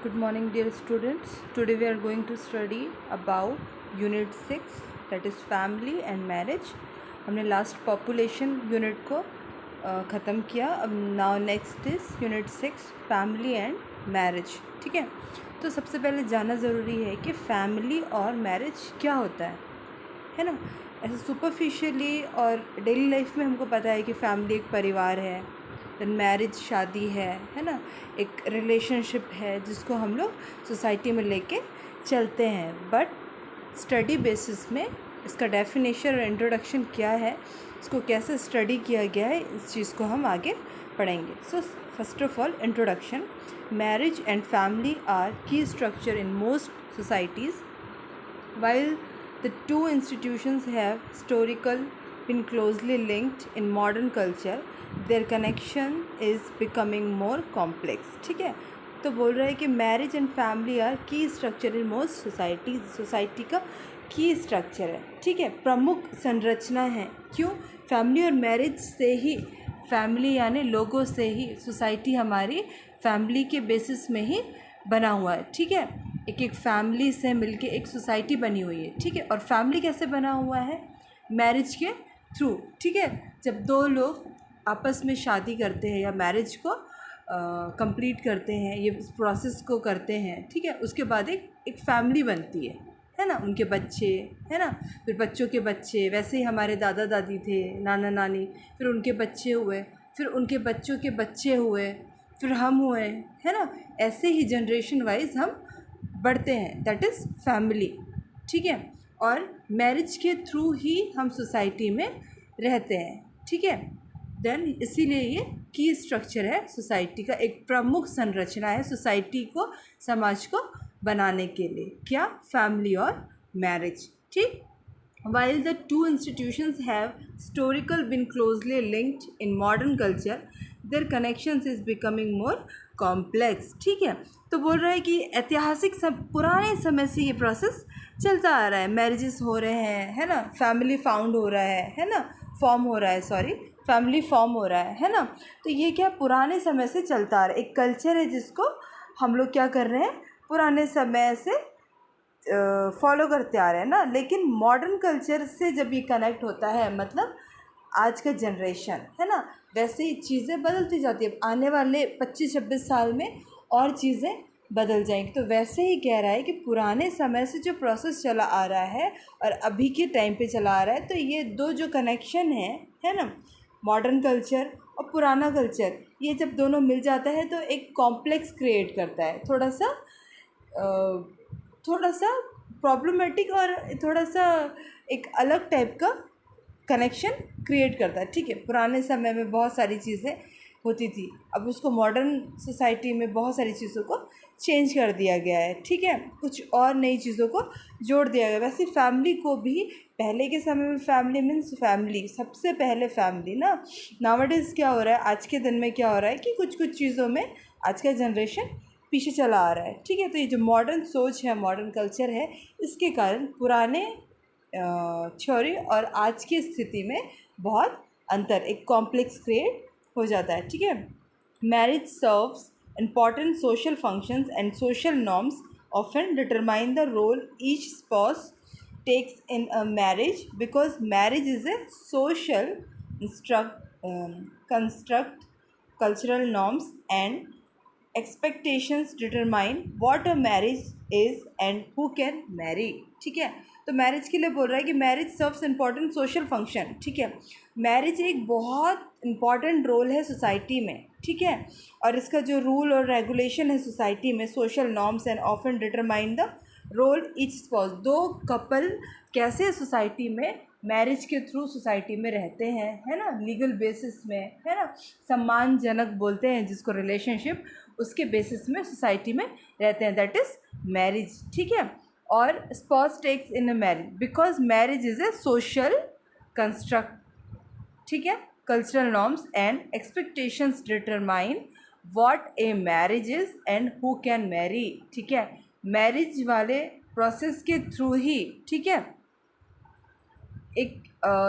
Good morning, dear students. Today we are going to study about Unit 6, that is Family and Marriage. हमने last population unit को ख़त्म किया. अब now next is unit 6 family and marriage. ठीक है, तो सबसे पहले जानना ज़रूरी है कि फैमिली और मैरिज क्या होता है ना. ऐसे सुपरफिशियली और डेली लाइफ में हमको पता है कि फैमिली एक परिवार है, देन मैरिज शादी है ना, एक रिलेशनशिप है जिसको हम लोग सोसाइटी में लेके चलते हैं. बट स्टडी बेसिस में इसका डेफिनेशन और इंट्रोडक्शन क्या है, इसको कैसे स्टडी किया गया है, इस चीज़ को हम आगे पढ़ेंगे. So first of all introduction. Marriage and family are key structure in most societies. While the two institutions have historically been closely linked in modern culture, their connection is becoming more complex. ठीक है, तो बोल रहा है कि marriage and family are key structure in most societies. Society का की structure है. ठीक है, प्रमुख संरचना है. क्यों? फैमिली और मैरिज से ही, फैमिली यानी लोगों से ही सोसाइटी हमारी फैमिली के बेसिस में ही बना हुआ है. ठीक है, एक एक फैमिली से मिलके एक सोसाइटी बनी हुई है. ठीक है, और फैमिली कैसे बना हुआ है? मैरिज के थ्रू. ठीक है, जब दो लोग आपस में शादी करते हैं या मैरिज को कंप्लीट करते हैं, ये प्रोसेस को करते हैं. ठीक है, उसके बाद एक फैमिली बनती है ना. उनके बच्चे है ना, फिर बच्चों के बच्चे, वैसे ही हमारे दादा दादी थे, नाना नानी, फिर उनके बच्चे हुए, फिर उनके बच्चों के बच्चे हुए, फिर हम हुए, है ना. ऐसे ही जनरेशन वाइज हम बढ़ते हैं, दैट इज़ फैमिली. ठीक है, और मैरिज के थ्रू ही हम सोसाइटी में रहते हैं. ठीक है, देन इसीलिए ये की स्ट्रक्चर है सोसाइटी का, एक प्रमुख संरचना है सोसाइटी को, समाज को बनाने के लिए. क्या? फैमिली और मैरिज. ठीक. While the two institutions have historically been closely linked in modern culture, their connections is becoming more complex. ठीक है, तो बोल रहा है कि ऐतिहासिक पुराने समय से ये प्रोसेस चलता आ रहा है. मैरिजेस हो रहे हैं, है ना, फैमिली फाउंड हो रहा है ना, फॉर्म हो रहा है, सॉरी, फैमिली फॉर्म हो रहा है ना. तो ये क्या पुराने समय से चलता आ रहा है, एक कल्चर है जिसको हम लोग क्या कर रहे हैं, पुराने समय से फॉलो करते आ रहे हैं ना. लेकिन मॉडर्न कल्चर से जब ये कनेक्ट होता है, मतलब आज का जनरेशन है ना, वैसे ही चीज़ें बदलती जाती है. आने वाले 25-26 साल में और चीज़ें बदल जाएंगी. तो वैसे ही कह रहा है कि पुराने समय से जो प्रोसेस चला आ रहा है और अभी के टाइम पे चला आ रहा है, तो ये दो जो कनेक्शन है ना, मॉडर्न कल्चर और पुराना कल्चर, ये जब दोनों मिल जाता है तो एक कॉम्प्लेक्स क्रिएट करता है, थोड़ा सा प्रॉब्लमेटिक और थोड़ा सा एक अलग टाइप का कनेक्शन क्रिएट करता है. ठीक है, पुराने समय में बहुत सारी चीज़ें होती थी, अब उसको मॉडर्न सोसाइटी में बहुत सारी चीज़ों को चेंज कर दिया गया है. ठीक है, कुछ और नई चीज़ों को जोड़ दिया गया. वैसे फैमिली को भी पहले के समय में फैमिली मीन्स फैमिली, सबसे पहले फैमिली ना. नाउअडेज क्या हो रहा है, आज के दिन में क्या हो रहा है कि कुछ चीज़ों में आज का जनरेशन पीछे चला आ रहा है. ठीक है, तो ये जो मॉडर्न सोच है, मॉडर्न कल्चर है, इसके कारण पुराने थ्योरी और आज की स्थिति में बहुत अंतर, एक कॉम्प्लेक्स क्रिएट हो जाता है. ठीक है, marriage serves important social functions and social norms often determine the role each spouse takes in a marriage, because marriage is a social construct. Cultural norms and expectations determine what a marriage is and who can marry. ठीक है, तो marriage के लिए बोल रहा है कि marriage serves important social function. ठीक है, मैरिज एक बहुत इम्पॉर्टेंट रोल है सोसाइटी में. ठीक है, और इसका जो रूल और रेगुलेशन है सोसाइटी में, social norms and often determine the role each spouse. दो कपल कैसे सोसाइटी में मैरिज के थ्रू सोसाइटी में रहते हैं, है ना, लीगल बेसिस में, है ना, सम्मानजनक बोलते हैं जिसको रिलेशनशिप, उसके बेसिस में सोसाइटी में रहते हैं, दैट इज़ मैरिज. ठीक है, और spouse takes in a marriage because marriage is a social construct. ठीक है, cultural norms and expectations determine what a marriage is and who can marry. ठीक है, मैरिज वाले प्रोसेस के थ्रू ही, ठीक है, एक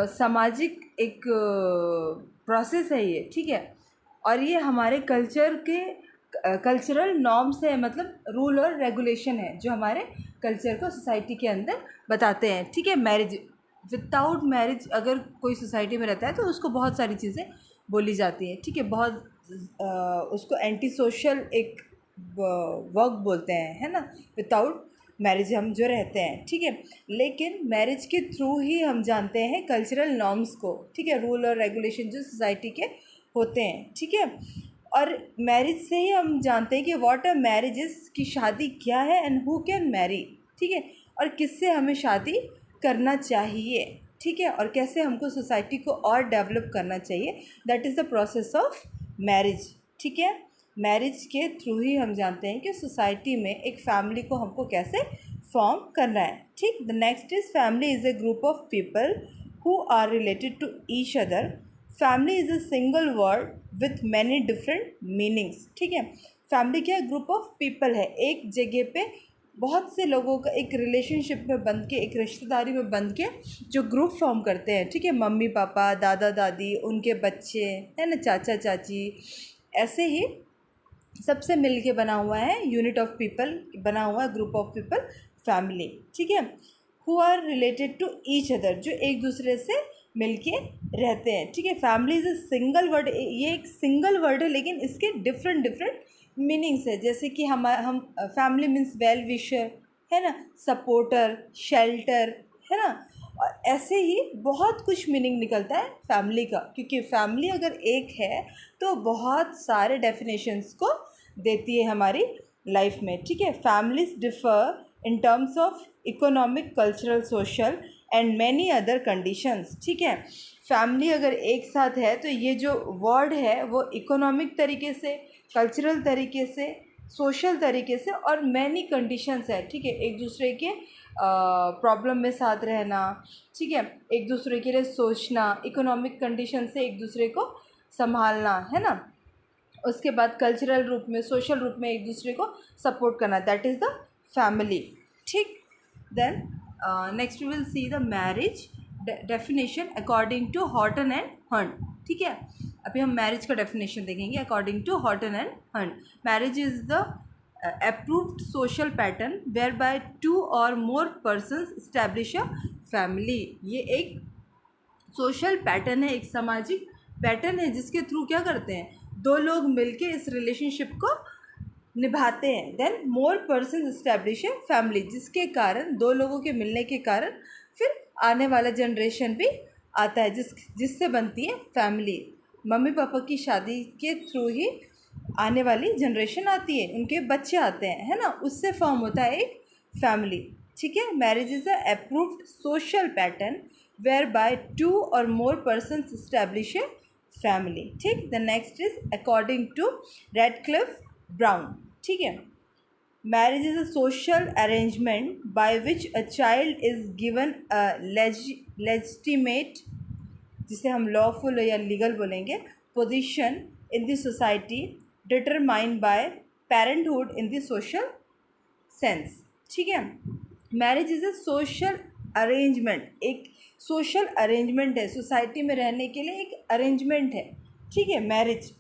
सामाजिक एक प्रोसेस है ये. ठीक है, और ये हमारे कल्चर के कल्चरल नॉर्म्स है, मतलब रूल और रेगुलेशन है जो हमारे कल्चर को सोसाइटी के अंदर बताते हैं, ठीक है। मैरिज, विदाउट मैरिज अगर कोई सोसाइटी में रहता है तो उसको बहुत सारी चीज़ें बोली जाती हैं, ठीक है। बहुत उसको एंटी सोशल एक वर्क बोलते हैं, है ना, विदाउट मैरिज हम जो रहते हैं, ठीक है। लेकिन मैरिज के थ्रू ही हम जानते हैं कल्चरल नॉर्म्स को, ठीक है, रूल और रेगुलेशन जो सोसाइटी के होते हैं, ठीक है। और मैरिज से ही हम जानते हैं कि व्हाट अ मैरिज इज़, कि शादी क्या है, एंड हु कैन मैरी, ठीक है, और किससे हमें शादी करना चाहिए, ठीक है, और कैसे हमको सोसाइटी को और डेवलप करना चाहिए। That is the process of marriage, ठीक है। मैरिज के थ्रू ही हम जानते हैं कि सोसाइटी में एक फैमिली को हमको कैसे फॉर्म करना है, ठीक। The next is family is a group of people who are related to each other. Family is a single word with many different meanings, ठीक है। फैमिली क्या है, ग्रुप ऑफ पीपल है, एक जगह पे बहुत से लोगों का एक रिलेशनशिप में बंध के, एक रिश्तेदारी में बंध के जो ग्रुप फॉर्म करते हैं, ठीक है। मम्मी पापा, दादा दादी, उनके बच्चे, है ना, चाचा चाची, ऐसे ही सबसे मिल के बना हुआ है, यूनिट ऑफ पीपल बना हुआ है, ग्रुप ऑफ पीपल, फैमिली, ठीक है। Who are related to each other, जो एक दूसरे से मिल के रहते हैं, ठीक है। Family is a single word, ये एक सिंगल वर्ड है लेकिन इसके डिफरेंट डिफरेंट मीनिंग्स है। जैसे कि हम फैमिली मीन्स वेल विशर, है ना, सपोर्टर, शेल्टर, है ना, और ऐसे ही बहुत कुछ मीनिंग निकलता है फैमिली का, क्योंकि फैमिली अगर एक है तो बहुत सारे डेफिनेशंस को देती है हमारी लाइफ में, ठीक है। Families differ in terms of economic, cultural, social and many other conditions, ठीक है। फैमिली अगर एक साथ है तो ये जो वर्ड है वो इकोनॉमिक तरीके से, कल्चरल तरीके से, सोशल तरीके से और मैनी कंडीशंस है, ठीक है। एक दूसरे के प्रॉब्लम में साथ रहना, ठीक है, एक दूसरे के लिए सोचना, इकोनॉमिक कंडीशन से एक दूसरे को संभालना, है ना। उसके बाद कल्चरल रूप में, सोशल रूप में एक दूसरे को सपोर्ट करना, दैट इज़ द फैमिली, ठीक। Then next we will see the marriage definition according to Horton and Hunt, ठीक है। अभी हम मैरिज का डेफिनेशन देखेंगे according to Horton and Hunt. Marriage is the approved social pattern whereby two or more persons establish a family। ये एक social pattern है, एक सामाजिक पैटर्न है जिसके थ्रू क्या करते हैं, दो लोग मिलके इस रिलेशनशिप को निभाते हैं। Then more person establish a family, जिसके कारण, दो लोगों के मिलने के कारण फिर आने वाला जनरेशन भी आता है, जिससे बनती है फैमिली। मम्मी पापा की शादी के थ्रू ही आने वाली जनरेशन आती है, उनके बच्चे आते हैं, है ना, उससे फॉर्म होता है एक फैमिली, ठीक है। Marriage is a approved social pattern whereby two और more person establish a family, ठीक। The next is according to Radcliffe Brown, ठीक है। Marriage is a social arrangement by which a child is given a legitimate, जिसे हम lawful या legal बोलेंगे, position in the society determined by parenthood in the social sense, ठीक है। Marriage is a social arrangement, एक social arrangement है, society में रहने के लिए एक अरेंजमेंट है, ठीक है। मैरिज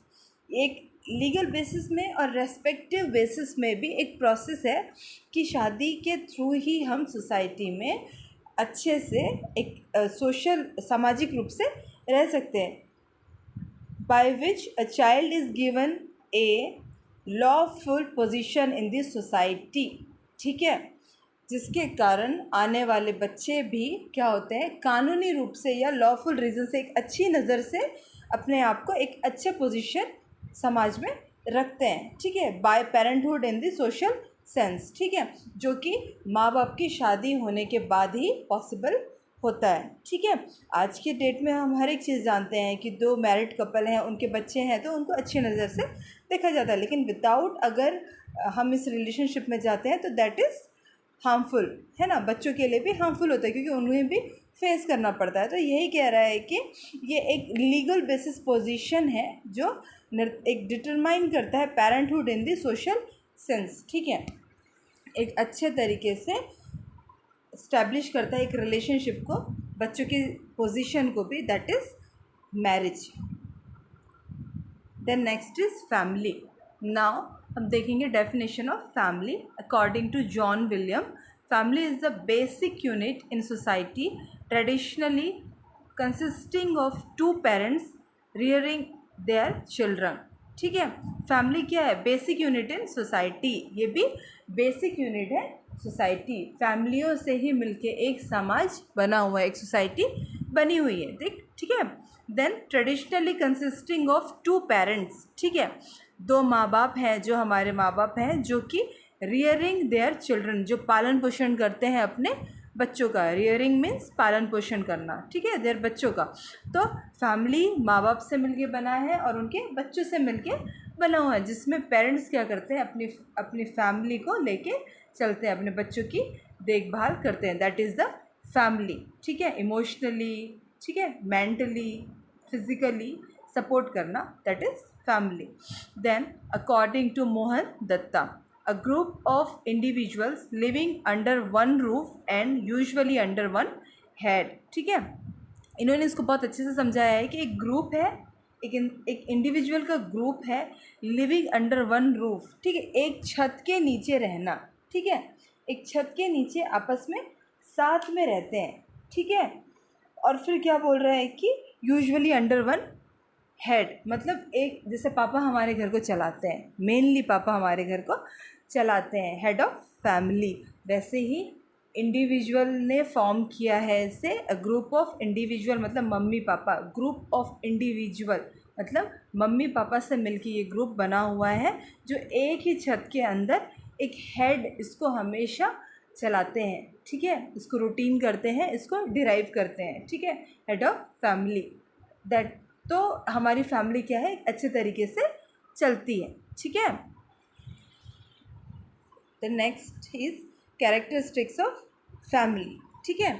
एक लीगल बेसिस में और रेस्पेक्टिव बेसिस में भी एक प्रोसेस है कि शादी के थ्रू ही हम सोसाइटी में अच्छे से एक सोशल, सामाजिक रूप से रह सकते हैं। Bye which a child is given A lawful position in this society, ठीक है, जिसके कारण आने वाले बच्चे भी क्या होते हैं, कानूनी रूप से या लॉफुल रीज़न से एक अच्छी नज़र से अपने आप को एक अच्छे पोजीशन समाज में रखते हैं, ठीक है। By parenthood in the social sense, ठीक है, जो कि माँ बाप की शादी होने के बाद ही पॉसिबल होता है, ठीक है। आज के डेट में हम हर एक चीज़ जानते हैं कि दो मैरिड कपल हैं, उनके बच्चे हैं तो उनको अच्छी नज़र से देखा जाता है, लेकिन विदाउट अगर हम इस रिलेशनशिप में जाते हैं तो दैट इज़ हार्मफुल, है ना, बच्चों के लिए भी हार्मफुल होता है क्योंकि उन्हें भी फेस करना पड़ता है। तो यही कह रहा है कि ये एक लीगल बेसिस पोजीशन है जो एक डिटरमाइन करता है parenthood in the social sense, ठीक है, एक अच्छे तरीके से इस्टेब्लिश करता है एक रिलेशनशिप को, बच्चों की पोजीशन को भी, that is marriage. Then next is family. Now हम देखेंगे definition of family according to John William. Family is the basic unit in society traditionally consisting of two parents rearing their children. ठीक है, family क्या है? Basic unit in society. ये भी basic unit है society. फैमिलियों से ही मिलके एक समाज बना हुआ है, एक सोसाइटी बनी हुई है। देख, ठीक है। Then traditionally consisting of two parents. ठीक है, दो माँ बाप हैं, जो हमारे माँ बाप हैं, जो कि रियरिंग देयर चिल्ड्रन, जो पालन पोषण करते हैं अपने बच्चों का। रियरिंग मीन्स पालन पोषण करना। ठीक है, देयर बच्चों का। तो फैमिली माँ बाप से मिलके बना है और उनके बच्चों से मिलके बना हुआ है, जिसमें पेरेंट्स क्या करते हैं? अपनी फैमिली को लेके चलते हैं, अपने बच्चों की देखभाल करते हैं। That is the family. ठीक है, इमोशनली, ठीक है, मेंटली, फिजिकली सपोर्ट करना, that is family. Then according to Mohan Datta, a group of individuals living under one roof and usually under one head। ठीक है, इन्होंने इसको बहुत अच्छे से समझाया है कि एक ग्रुप है, एक इंडिविजुअल का ग्रुप है, लिविंग अंडर वन रूफ। ठीक है, एक छत के नीचे रहना। ठीक है, एक छत के नीचे आपस में साथ में रहते हैं। ठीक है, और फिर क्या बोल रहा है कि यूजुअली अंडर वन हेड, मतलब एक, जैसे पापा हमारे घर को चलाते हैं, मेनली पापा हमारे घर को चलाते हैं, हेड ऑफ फैमिली, वैसे ही इंडिविजुअल ने फॉर्म किया है इसे। अ ग्रुप ऑफ इंडिविजुअल मतलब mummy papa, group of individual मतलब मम्मी पापा से मिलके ये ग्रुप बना हुआ है, जो एक ही छत के अंदर एक हेड इसको हमेशा चलाते हैं। ठीक है, इसको रूटीन करते हैं, इसको डिराइव करते हैं। ठीक है, हेड ऑफ फैमिली दैट। तो हमारी फैमिली क्या है? अच्छे तरीके से चलती है। ठीक है, the next is characteristics of family. ठीक है,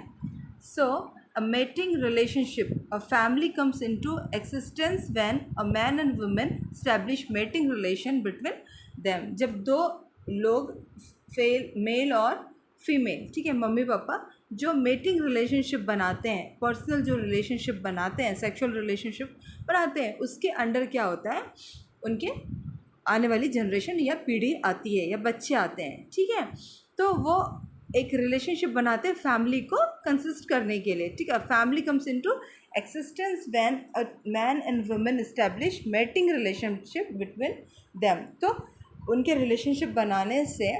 so a mating relationship, a family comes into existence when a man and women establish mating relation between them. जब दो लोग, मेल और फीमेल, ठीक है, मम्मी पापा, जो मेटिंग रिलेशनशिप बनाते हैं, पर्सनल जो रिलेशनशिप बनाते हैं, सेक्सुअल रिलेशनशिप बनाते हैं, उसके अंडर क्या होता है? उनके आने वाली जनरेशन या पीढ़ी आती है या बच्चे आते हैं। ठीक है, तो वो एक रिलेशनशिप बनाते हैं फैमिली को कंसिस्ट करने के लिए। ठीक है, family comes into existence when a man and women establish mating relationship between them. तो उनके रिलेशनशिप बनाने से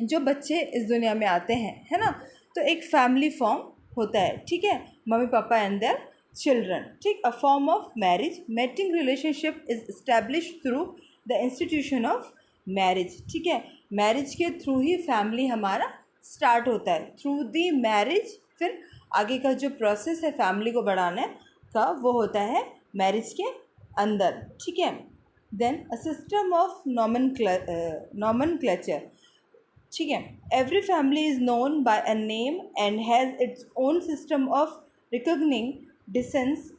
जो बच्चे इस दुनिया में आते हैं, है ना, तो एक फैमिली फॉर्म होता है। ठीक है, mummy papa and their children. ठीक, a form of marriage, mating relationship is establish through the institution of marriage. ठीक है, मैरिज के थ्रू ही फैमिली हमारा स्टार्ट होता है, थ्रू दी मैरिज। फिर आगे का जो प्रोसेस है फैमिली को बढ़ाने का, वो होता है मैरिज के अंदर। ठीक है, then a system of nomenclature. ठीक है, every family is known by a name and has its own system of reckoning descent.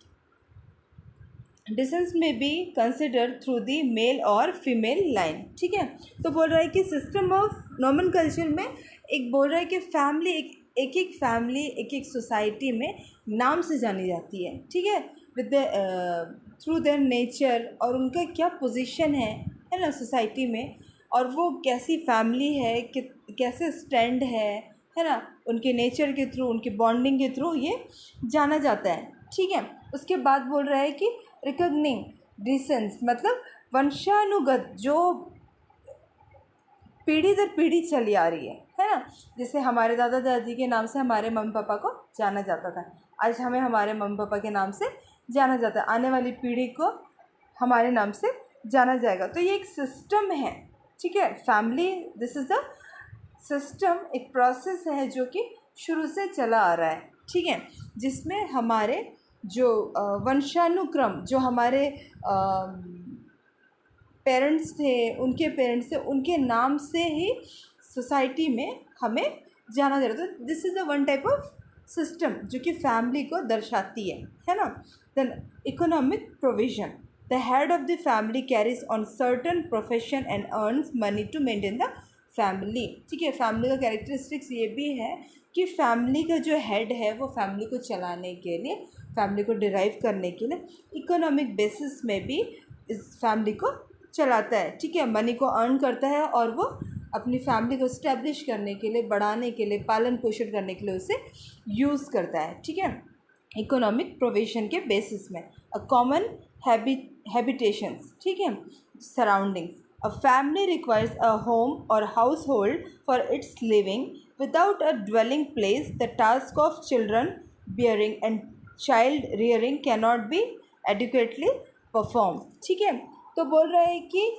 Descent may be consider through the male or female line. ठीक है, तो बोल रहा है कि सिस्टम ऑफ नॉमेनक्लेचर में एक बोल रहा है कि फैमिली एक फैमिली एक सोसाइटी में नाम से जानी जाती है। ठीक है, with the through their nature, और उनका क्या पोजीशन है ना सोसाइटी में, और वो कैसी फैमिली है, कि कैसे स्टैंड है ना, उनके नेचर के थ्रू, उनके बॉन्डिंग के थ्रू ये जाना जाता है। ठीक है, उसके बाद बोल रहा है कि रिकॉग्निंग डिसेंस मतलब वंशानुगत, जो पीढ़ी दर पीढ़ी चली आ रही है ना। जैसे हमारे दादा दादी के नाम से हमारे मम्मी पापा को जाना जाता था, आज हमें हमारे मम्मी पापा के नाम से जाना जाता है, आने वाली पीढ़ी को हमारे नाम से जाना जाएगा। तो ये एक सिस्टम है। ठीक है, family, this is the system, एक प्रोसेस है जो कि शुरू से चला आ रहा है। ठीक है, जिसमें हमारे जो वंशानुक्रम, जो हमारे पेरेंट्स थे, उनके नाम से ही सोसाइटी में हमें जाना जा रहा था। This is the one type of system जो कि फैमिली को दर्शाती है ना। Then economic provision, the head of the family carries on certain profession and earns money to maintain the family. ठीक है, फैमिली का कैरेक्टरिस्टिक्स ये भी है कि फैमिली का जो हेड है वो फैमिली को चलाने के लिए, फैमिली को डिराइव करने के लिए इकोनॉमिक बेसिस में भी इस फैमिली को चलाता है, ठीक है, मनी को अर्न करता है और वो अपनी फैमिली को इस्टेब्लिश करने के लिए, बढ़ाने के लिए, पालन पोषण करने के लिए उसे यूज़ करता है, ठीक है, इकोनॉमिक प्रोविजन के बेसिस में। अ कॉमन हैबिटेशंस, ठीक है, surroundings. A family requires a home or household for its living. Without a dwelling place the task of children bearing and child rearing can not be adequately perform, ठीक है। तो बोल रहा है कि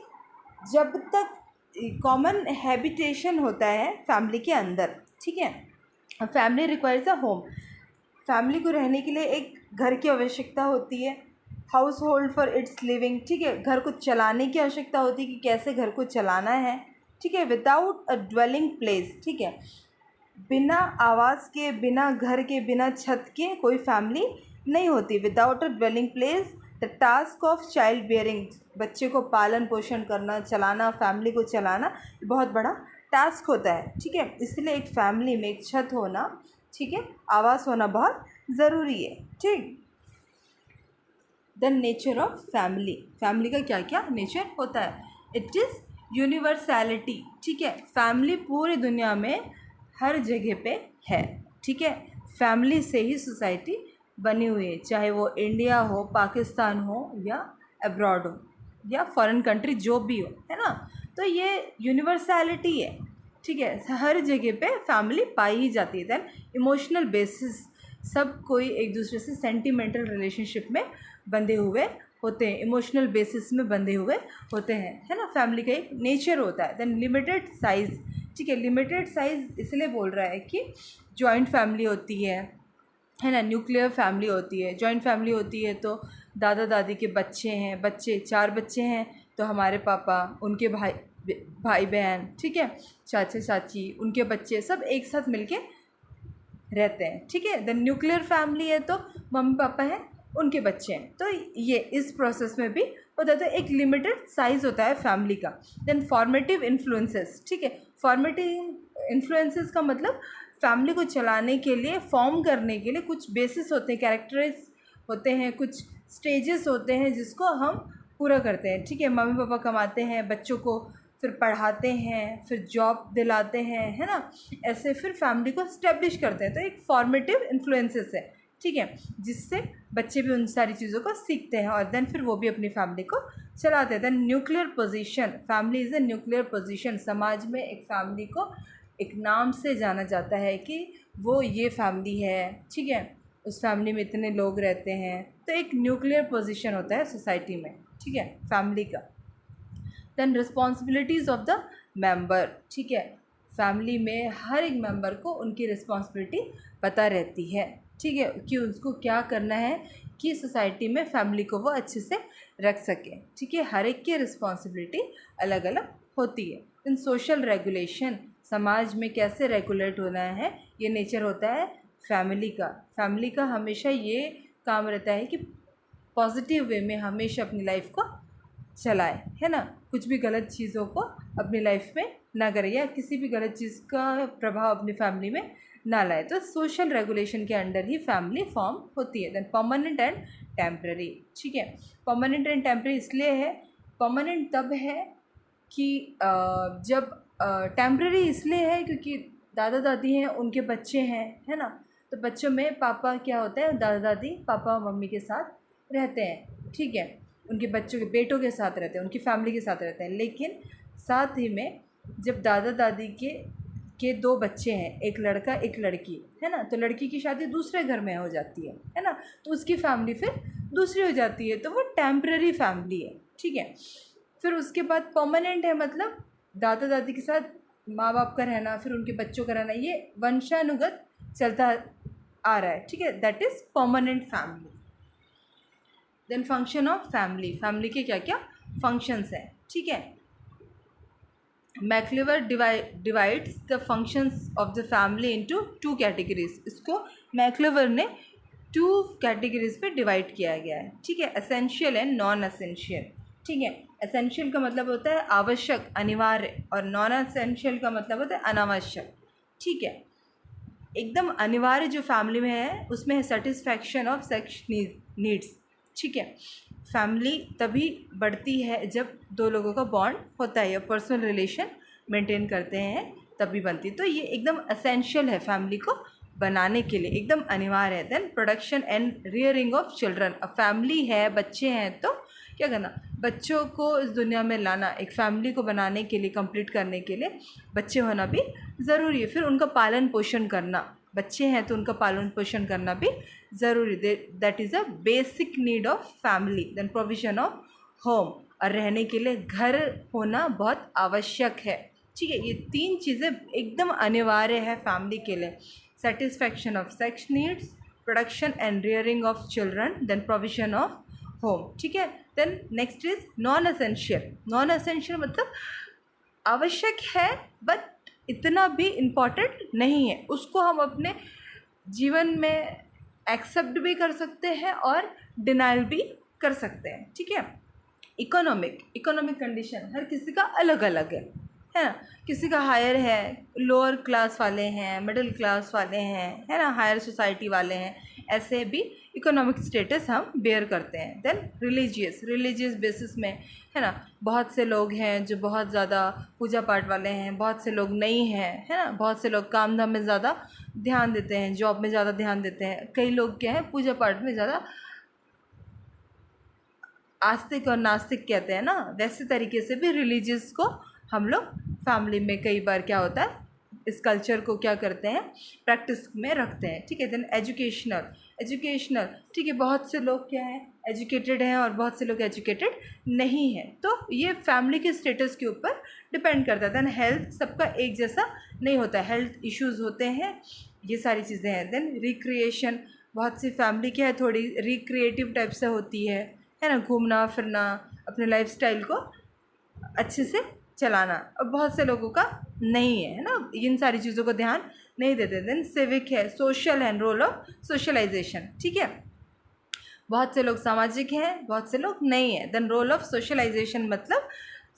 जब तक कॉमन हैबिटेशन होता है फैमिली के अंदर, ठीक है, family requires a home, family को रहने के लिए एक घर की आवश्यकता होती है, house hold for its living, ठीक है, घर को चलाने की आवश्यकता होती है कि कैसे घर को चलाना है, ठीक है, विदाउट अ ड्वेलिंग प्लेस, ठीक है, बिना आवास के, बिना घर के, बिना छत के कोई फैमिली नहीं होती। Without a dwelling place the task of child bearing, बच्चे को पालन पोषण करना, चलाना, फैमिली को चलाना बहुत बड़ा टास्क होता है, ठीक है। इसलिए एक फैमिली में एक छत होना, ठीक है, आवास होना बहुत ज़रूरी है, ठीक। The nature of family, family का क्या क्या नेचर होता है। इट इज़ यूनिवर्सैलिटी, ठीक है, फैमिली पूरी दुनिया में हर जगह पे है, ठीक है, फैमिली से ही सोसाइटी बनी हुई है, चाहे वो इंडिया हो, पाकिस्तान हो या अब्रॉड हो या फॉरेन कंट्री जो भी हो, है ना। तो ये यूनिवर्सैलिटी है, ठीक है, हर जगह पे फैमिली पाई ही जाती है। दैन इमोशनल बेसिस, सब कोई एक दूसरे से सेंटिमेंटल रिलेशनशिप में बंधे हुए होते हैं, इमोशनल बेसिस में बंधे हुए होते हैं, है ना। फैमिली का एक नेचर होता है। दैन लिमिटेड साइज़, ठीक है, लिमिटेड साइज़ इसलिए बोल रहा है कि जॉइंट फैमिली होती है ना, न्यूक्लियर फैमिली होती है। जॉइंट फैमिली होती है तो दादा दादी के बच्चे हैं, बच्चे 4 बच्चे हैं तो हमारे पापा, उनके भाई बहन, ठीक है, चाचा चाची, उनके बच्चे, सब एक साथ मिलके रहते हैं, ठीक है। देन न्यूक्लियर फैमिली है तो मम्मी पापा हैं, उनके बच्चे हैं, तो ये इस प्रोसेस में भी होता है। तो एक लिमिटेड साइज़ होता है फैमिली का। देन फॉर्मेटिव इन्फ्लुएंसेस, ठीक है, फॉर्मेटिव इन्फ्लुएंसेस का मतलब फैमिली को चलाने के लिए, फॉर्म करने के लिए कुछ बेसिस होते हैं, कैरेक्टर्स होते हैं, कुछ स्टेजेस होते हैं जिसको हम पूरा करते हैं, ठीक है। मम्मी पापा कमाते हैं, बच्चों को फिर पढ़ाते हैं, फिर जॉब दिलाते हैं, है ना, ऐसे फिर फैमिली को इस्टेब्लिश करते हैं। तो एक फॉर्मेटिव इन्फ्लुएंसेस है, ठीक है, जिससे बच्चे भी उन सारी चीज़ों को सीखते हैं और देन फिर वो भी अपनी फैमिली को चलाते हैं। Then nuclear position, family is a nuclear position, समाज में एक फैमिली को एक नाम से जाना जाता है कि वो ये फैमिली है, ठीक है, उस फैमिली में इतने लोग रहते हैं, तो एक न्यूक्लियर पोजीशन होता है सोसाइटी में, ठीक है, फैमिली का। Then responsibilities of the member, ठीक है, फैमिली में हर एक मेंबर को उनकी रिस्पॉन्सिबिलिटी पता रहती है, ठीक है, कि उसको क्या करना है कि सोसाइटी में फैमिली को वो अच्छे से रख सके, ठीक है। हर एक की रिस्पॉन्सिबिलिटी अलग अलग होती है। इन सोशल रेगुलेशन, समाज में कैसे रेगुलेट होना है, ये नेचर होता है फैमिली का। फैमिली का हमेशा ये काम रहता है कि पॉजिटिव वे में हमेशा अपनी लाइफ को चलाए, है ना, कुछ भी गलत चीज़ों को अपनी लाइफ में ना करे या किसी भी गलत चीज़ का प्रभाव अपनी फैमिली में ना लाए। तो सोशल रेगुलेशन के अंडर ही फैमिली फॉर्म होती है। देन परमानेंट एंड टेम्पररी, ठीक है, परमानेंट एंड टेम्पररी इसलिए है, परमानेंट तब है कि जब टेम्पररी इसलिए है क्योंकि दादा दादी हैं, उनके बच्चे हैं, है ना, तो बच्चों में पापा क्या होता है, दादा दादी पापा मम्मी के साथ रहते हैं, ठीक है, उनके बच्चों के बेटों के साथ रहते हैं, उनकी फैमिली के साथ रहते हैं। लेकिन साथ ही में जब दादा दादी के 2 बच्चे हैं, एक लड़का एक लड़की, है ना, तो लड़की की शादी दूसरे घर में हो जाती है ना, तो उसकी फैमिली फिर दूसरी हो जाती है, तो वो टेम्पररी फैमिली है, ठीक है। फिर उसके बाद परमानेंट है, मतलब दादा दादी के साथ माँ बाप का रहना, फिर उनके बच्चों का रहना, ये वंशानुगत चलता आ रहा है, ठीक है, that is permanent family. Then function of family, family के क्या क्या फंक्शंस हैं, ठीक है। MacIver divides the functions of the family into 2 categories, इसको मैक्लेवर ने 2 कैटेगरीज पे डिवाइड किया गया है, ठीक है, एसेंशियल एंड नॉन एसेंशियल, ठीक है। एसेंशियल का मतलब होता है आवश्यक, अनिवार्य, और नॉन एसेंशियल का मतलब होता है अनावश्यक, ठीक है। एकदम अनिवार्य जो फैमिली में है उसमें है सेटिस्फैक्शन ऑफ सेक्स नीड्स, ठीक है। फैमिली तभी बढ़ती है जब दो लोगों का बॉन्ड होता है या पर्सनल रिलेशन मेंटेन करते हैं, तभी बनती है। तो ये एकदम असेंशियल है फैमिली को बनाने के लिए, एकदम अनिवार्य है। Then production and rearing of children. अब फैमिली है, बच्चे हैं, तो क्या करना, बच्चों को इस दुनिया में लाना, एक फैमिली को बनाने के लिए, कंप्लीट करने के लिए बच्चे होना भी ज़रूरी है। फिर उनका पालन पोषण करना, बच्चे हैं तो उनका पालन पोषण करना भी ज़रूरी, that is a basic need of family. Then provision of home, और रहने के लिए घर होना बहुत आवश्यक है। ठीक है, ये 3 चीज़ें एकदम अनिवार्य है फैमिली के लिए। Satisfaction of sex needs, production and rearing of children, then provision of home. ठीक है। Then next is non essential. Non essential मतलब आवश्यक है बट इतना भी इम्पॉर्टेंट नहीं है, उसको हम अपने जीवन में एक्सेप्ट भी कर सकते हैं और डिनाइल भी कर सकते हैं। ठीक है। इकोनॉमिक कंडीशन हर किसी का अलग अलग है ना। किसी का हायर है, लोअर क्लास वाले हैं, मिडिल क्लास वाले हैं, है ना, हायर सोसाइटी वाले हैं, ऐसे भी इकोनॉमिक स्टेटस हम बेयर करते हैं। देन रिलीजियस बेसिस में, है ना, बहुत से लोग हैं जो बहुत ज़्यादा पूजा पाठ वाले हैं, बहुत से लोग नहीं हैं, है ना, बहुत से लोग काम धाम में ज़्यादा ध्यान देते हैं, जॉब में ज़्यादा ध्यान देते हैं, कई लोग क्या है पूजा पाठ में ज़्यादा आस्तिक और नास्तिक कहते हैं ना, वैसे तरीके से भी रिलीजियस को हम लोग फैमिली में कई बार क्या होता है, इस कल्चर को क्या करते हैं, प्रैक्टिस में रखते हैं। ठीक है। देन एजुकेशनल, ठीक है, बहुत से लोग क्या है एजुकेटेड हैं और बहुत से लोग एजुकेटेड नहीं हैं, तो ये फैमिली के स्टेटस के ऊपर डिपेंड करता है। देन हेल्थ, सबका एक जैसा नहीं होता है, हेल्थ इश्यूज़ होते हैं, ये सारी चीज़ें हैं। देन रिक्रिएशन, बहुत सी फैमिली क्या है थोड़ी रिक्रिएटिव टाइप से होती है ना, घूमना फिरना, अपने लाइफस्टाइल को अच्छे से चलाना, और बहुत से लोगों का नहीं है ना, इन सारी चीज़ों को ध्यान नहीं देते। देन सिविक है, social and role of socialisation. ठीक है, बहुत से लोग सामाजिक हैं, बहुत से लोग नहीं हैं। देन रोल ऑफ सोशलाइजेशन मतलब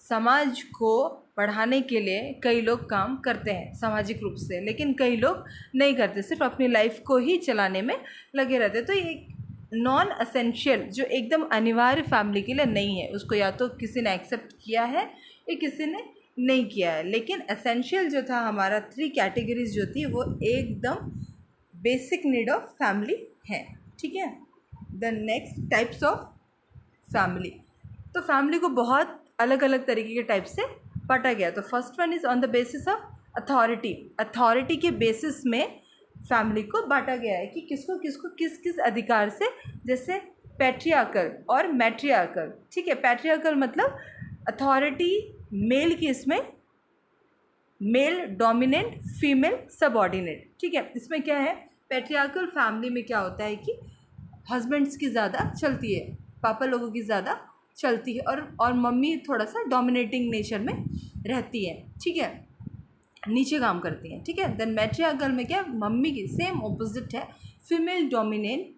समाज को बढ़ाने के लिए कई लोग काम करते हैं सामाजिक रूप से, लेकिन कई लोग नहीं करते, सिर्फ अपनी लाइफ को ही चलाने में लगे रहते। तो ये नॉन असेंशियल जो एकदम अनिवार्य फैमिली के लिए नहीं है, उसको या तो किसी ने एक्सेप्ट किया है या किसी ने नहीं किया है। लेकिन असेंशियल जो था हमारा 3 कैटेगरीज जो थी वो एकदम बेसिक नीड ऑफ फैमिली है। ठीक है। The next types of family, तो फैमिली को बहुत अलग अलग तरीके के टाइप से बांटा गया। तो first one is on the basis of authority के बेसिस में फैमिली को बांटा गया है कि किसको किसको किस किस अधिकार से, जैसे पैट्रियार्कल और मैट्रियार्कल। ठीक है, पैट्रियार्कल मतलब अथॉरिटी मेल की, इसमें मेल डोमिनेंट, फीमेल सबऑर्डिनेट। ठीक है, इसमें क्या है, पैट्रियार्कल फैमिली में क्या होता है कि हस्बैंड्स की ज़्यादा चलती है, पापा लोगों की ज़्यादा चलती है, और मम्मी थोड़ा सा डोमिनेटिंग नेचर में रहती है। ठीक है, नीचे काम करती हैं। ठीक है। देन मैट्रियार्कल में क्या, मम्मी की सेम ऑपोजिट है, फीमेल डोमिनेंट,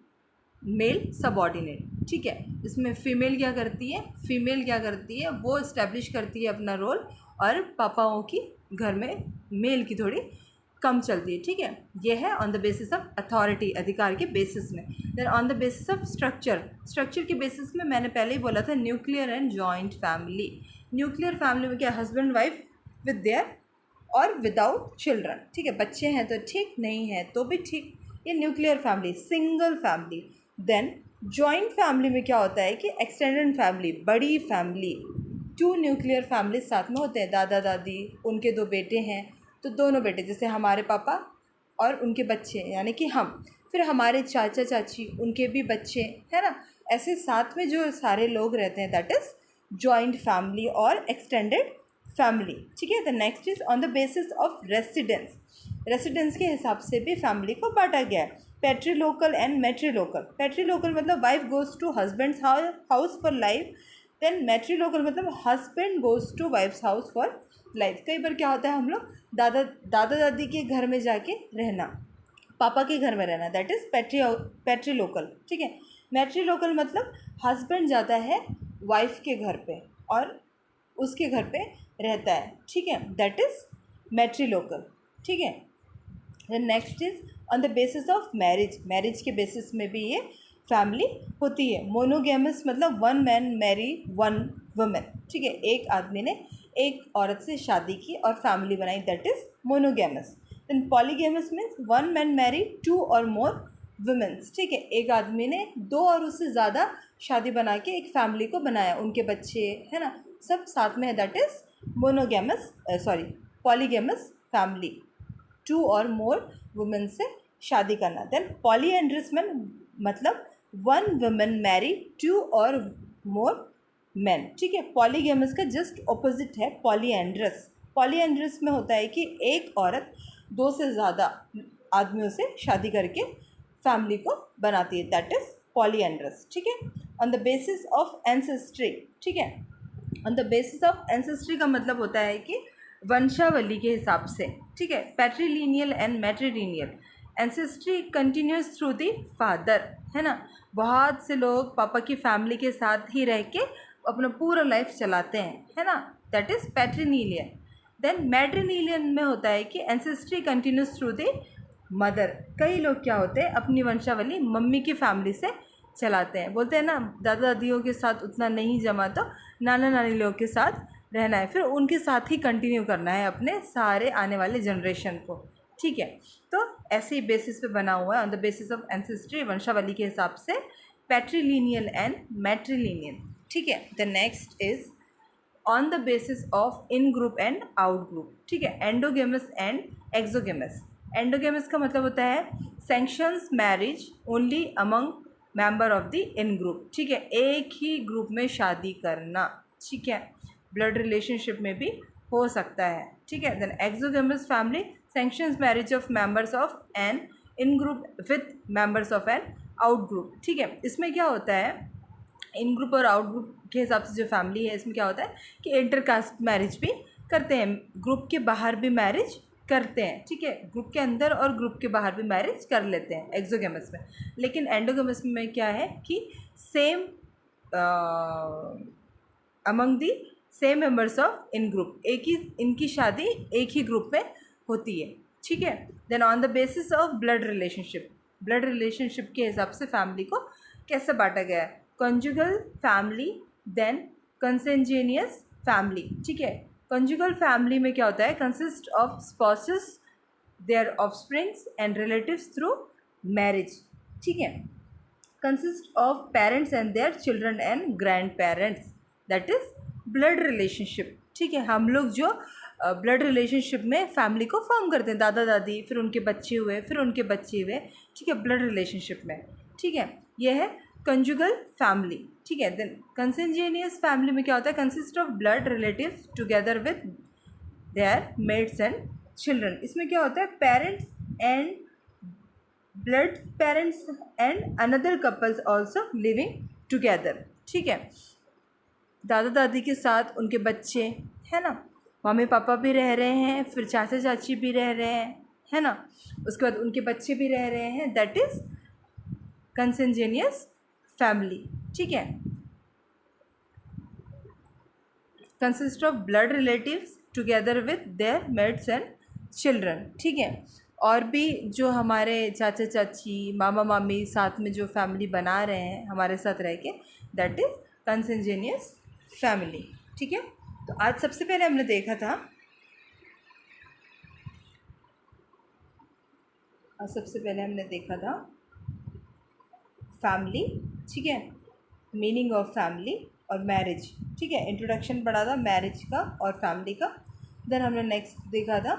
मेल सबऑर्डिनेट। ठीक है, इसमें फीमेल क्या करती है, वो इस्टेब्लिश करती है अपना रोल, और पापाओं की घर में मेल की थोड़ी कम चलती है। ठीक है, ये है on the basis of authority, अधिकार के बेसिस में। Then on the basis of structure के बेसिस में मैंने पहले ही बोला था nuclear and joint family. Nuclear family में क्या, हस्बैंड वाइफ विद देयर और विदाउट चिल्ड्रन। ठीक है, बच्चे हैं तो ठीक, नहीं है तो भी ठीक, ये nuclear family, single family. Then joint family में क्या होता है कि एक्सटेंडेड फैमिली, बड़ी फैमिली, 2 न्यूक्लियर फैमिली साथ में होते हैं, दादा दादी, उनके 2 बेटे हैं तो दोनों बेटे, जैसे हमारे पापा और उनके बच्चे यानी कि हम, फिर हमारे चाचा चाची, उनके भी बच्चे, है ना, ऐसे साथ में जो सारे लोग रहते हैं, दैट इज़ जॉइंट फैमिली और एक्सटेंडेड फैमिली। ठीक है। The next is on the basis of residence के हिसाब से भी फैमिली को बांटा गया है, पैट्रीलोकल एंड मैट्रीलोकल। पैट्रीलोकल मतलब wife goes to husband's house for life, then matrilocal मतलब husband goes to wife's house for life. कई बार क्या होता है, हम लोग दादा दादी के घर में जाके रहना, पापा के घर में रहना, दैट इज़ पैट्रीलोकल। ठीक है। मैट्रीलोकल मतलब हस्बैंड जाता है वाइफ के घर पे और उसके घर पे रहता है। ठीक है, दैट इज़ मैट्रीलोकल। ठीक है। Then next is on the basis of marriage के बेसिस में भी ये फैमिली होती है। मोनोगैमस मतलब one man marry one women, ठीक है, एक आदमी ने एक औरत से शादी की और फैमिली बनाई, that is monogamous. Then polygamous means one man marry two और मोर वुमेन्स, ठीक है, एक आदमी ने दो और उससे ज़्यादा शादी बना के एक फैमिली को बनाया, उनके बच्चे है ना सब साथ में है, that is monogamous sorry polygamous family, two और मोर वुमेन से शादी करना। देन पॉलीएंड्रस मतलब वन वुमेन मैरी टू और मोर मैन, ठीक है। पॉलीगैमस का जस्ट ऑपोजिट है पॉलीएंड्रस। पॉलीएंड्रस में होता है कि एक औरत दो से ज़्यादा आदमियों से शादी करके फैमिली को बनाती है, दैट इज पॉलीएंड्रस, ठीक है। On the basis of ancestry, ठीक है, on the basis of ancestry का मतलब होता है कि वंशावली के हिसाब से, ठीक है। Patrilineal and matrilineal ancestry continues through the father, है ना, बहुत से लोग पापा की फैमिली के साथ ही रह के अपना पूरा लाइफ चलाते हैं, है ना, दैट इज़ पैट्रीलिनियल। देन मैट्रीलिनियल में होता है कि ancestry continues through the mother. कई लोग क्या होते हैं अपनी वंशावली मम्मी की फैमिली से चलाते हैं, बोलते हैं ना दादा दादियों के साथ उतना नहीं जमा तो नाना नानी लोग के साथ रहना है, फिर उनके साथ ही कंटिन्यू करना है अपने सारे आने वाले जनरेशन को, ठीक है। तो ऐसे ही बेसिस पे बना हुआ है, on the basis of ancestry, वंशावली के हिसाब से, पैट्रीलिनियल एंड मैट्रीलिनियल, ठीक है। The next is on the basis of in group and out group, ठीक है, एंडोगेमस एंड एक्सोगेमस। एंडोगेमस का मतलब होता है sanctions marriage only among member of the in group, ठीक है, एक ही ग्रुप में शादी करना, ठीक है, ब्लड रिलेशनशिप में भी हो सकता है, ठीक है। Then exogamous family sanctions marriage of members of an in group with members of an out group, ठीक है। इसमें क्या होता है इन ग्रुप और आउट ग्रुप के हिसाब से जो फैमिली है इसमें क्या होता है कि इंटरकास्ट मैरिज भी करते हैं, ग्रुप के बाहर भी मैरिज करते हैं, ठीक है, ग्रुप के अंदर और ग्रुप के बाहर भी मैरिज कर लेते हैं एक्सोगेमस में। लेकिन एंडोगेमस में क्या है कि same among the same members of in group, एक ही इनकी शादी एक ही ग्रुप में होती है, ठीक है। Then on the basis of blood relationship, blood relationship के हिसाब से फैमिली को कैसे बांटा गया है, conjugal family, then consanguineous family, ठीक है। कंजुगल फैमिली में क्या होता है consist of spouses, their offsprings and relatives through marriage, ठीक है। Consist of parents and their children and grandparents, that is blood relationship, ठीक है। हम लोग जो ब्लड रिलेशनशिप में फैमिली को फॉर्म करते हैं, दादा दादी, फिर उनके बच्चे हुए, फिर उनके बच्चे हुए, ठीक है, ब्लड रिलेशनशिप में, ठीक है, यह है कंजुगल फैमिली, ठीक है। देन कंसेंजेनियस फैमिली में क्या होता है consist of blood relatives together with their mates and children. इसमें क्या होता है parents and blood parents and another couples also living together, ठीक है। दादा दादी के साथ उनके बच्चे, है ना, मम्मी पापा भी रह रहे हैं, फिर चाचा चाची भी रह रहे हैं, है ना, उसके बाद उनके बच्चे भी रह रहे हैं, दैट इज़ कंसेंजेनियस फैमिली, ठीक है। Consist of blood relatives together with their mates and children, ठीक है। और भी जो हमारे चाचा चाची मामा मामी साथ में जो फैमिली बना रहे हैं हमारे साथ रह के, दैट इज़ कंसेंजेनियस फैमिली, ठीक है। तो आज सबसे पहले हमने देखा था फैमिली, ठीक है, मीनिंग ऑफ फैमिली और मैरिज, ठीक है, इंट्रोडक्शन पढ़ा था मैरिज का और फैमिली का। देन हमने नेक्स्ट देखा था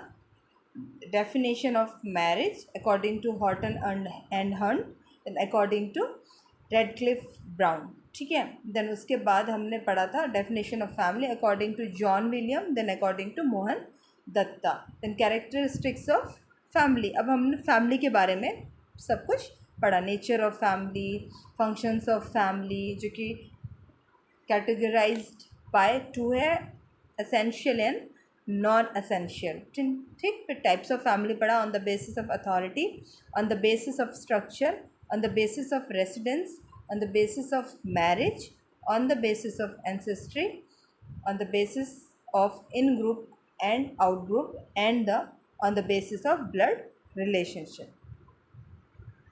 definition of marriage according to Horton and Hunt, then according to Radcliffe Brown, ठीक है। देन उसके बाद हमने पढ़ा था definition of family according to John William, then according to Mohan Datta, then characteristics of family. अब हमने फैमिली के बारे में सब कुछ पढ़ा, nature of family, functions of family जो कि कैटेगराइज्ड बाय टू है एसेंशियल एंड नॉन एसेंशियल, ठीक। फिर टाइप्स ऑफ फैमिली पढ़ा, on the basis of authority, on the basis of structure, on the basis of residence, on the basis of marriage, on the basis of ancestry, on the basis of in group and out group, and on the basis of blood relationship.